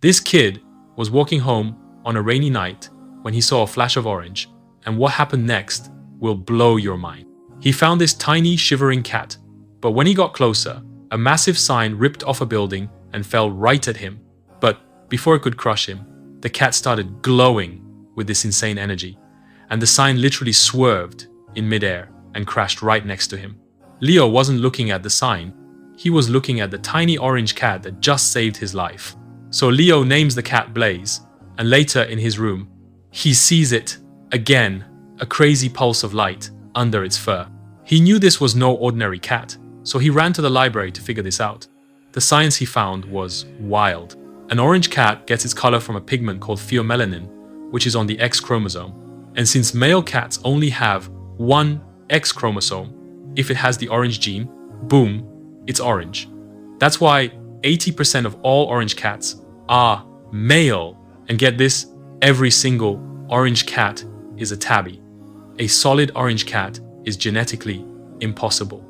This kid was walking home on a rainy night when he saw a flash of orange, and what happened next will blow your mind. He found this tiny, shivering cat, but when he got closer, a massive sign ripped off a building and fell right at him. But before it could crush him, the cat started glowing with this insane energy, and the sign literally swerved in midair and crashed right next to him. Leo wasn't looking at the sign, he was looking at the tiny orange cat that just saved his life. So Leo names the cat Blaze, and later in his room, he sees it again, a crazy pulse of light under its fur. He knew this was no ordinary cat, so he ran to the library to figure this out. The science he found was wild. An orange cat gets its color from a pigment called pheomelanin, which is on the X chromosome. And since male cats only have one X chromosome, if it has the orange gene, boom, it's orange. That's why 80% of all orange cats are male. And get this, every single orange cat is a tabby. A solid orange cat is genetically impossible.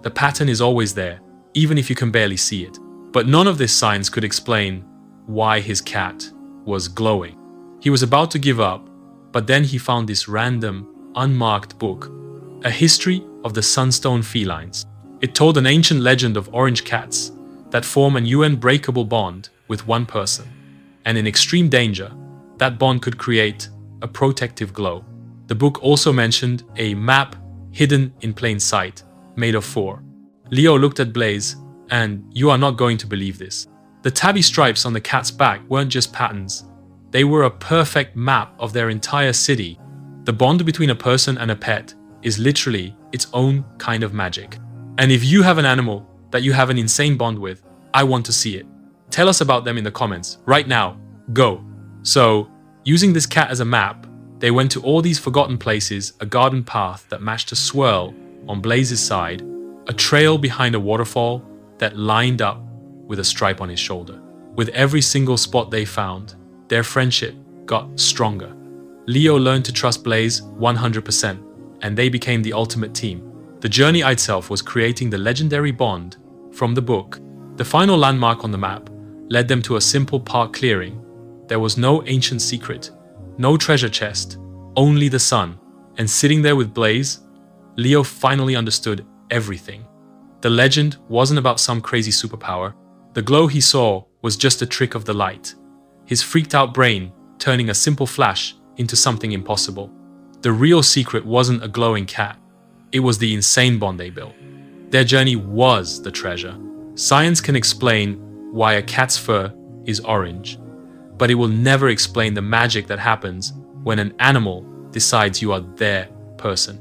The pattern is always there, even if you can barely see it. But none of this science could explain why his cat was glowing. He was about to give up, but then he found this random, unmarked book, A History of the Sunstone Felines. It told an ancient legend of orange cats that form an unbreakable bond with one person, and in extreme danger, that bond could create a protective glow. The book also mentioned a map hidden in plain sight, made of 4. Leo looked at Blaze, and you are not going to believe this. The tabby stripes on the cat's back weren't just patterns. They were a perfect map of their entire city. The bond between a person and a pet is literally its own kind of magic. And if you have an animal that you have an insane bond with, I want to see it. Tell us about them in the comments right now. Go. So, using this cat as a map, they went to all these forgotten places, a garden path that matched a swirl on Blaze's side, a trail behind a waterfall that lined up with a stripe on his shoulder. With every single spot they found, their friendship got stronger. Leo learned to trust Blaze 100%, and they became the ultimate team. The journey itself was creating the legendary bond from the book. The final landmark on the map led them to a simple park clearing. There was no ancient secret, no treasure chest, only the sun. And sitting there with Blaze, Leo finally understood everything. The legend wasn't about some crazy superpower. The glow he saw was just a trick of the light, his freaked out brain turning a simple flash into something impossible. The real secret wasn't a glowing cat. It was the insane bond they built. Their journey was the treasure. Science can explain why a cat's fur is orange, but it will never explain the magic that happens when an animal decides you are their person.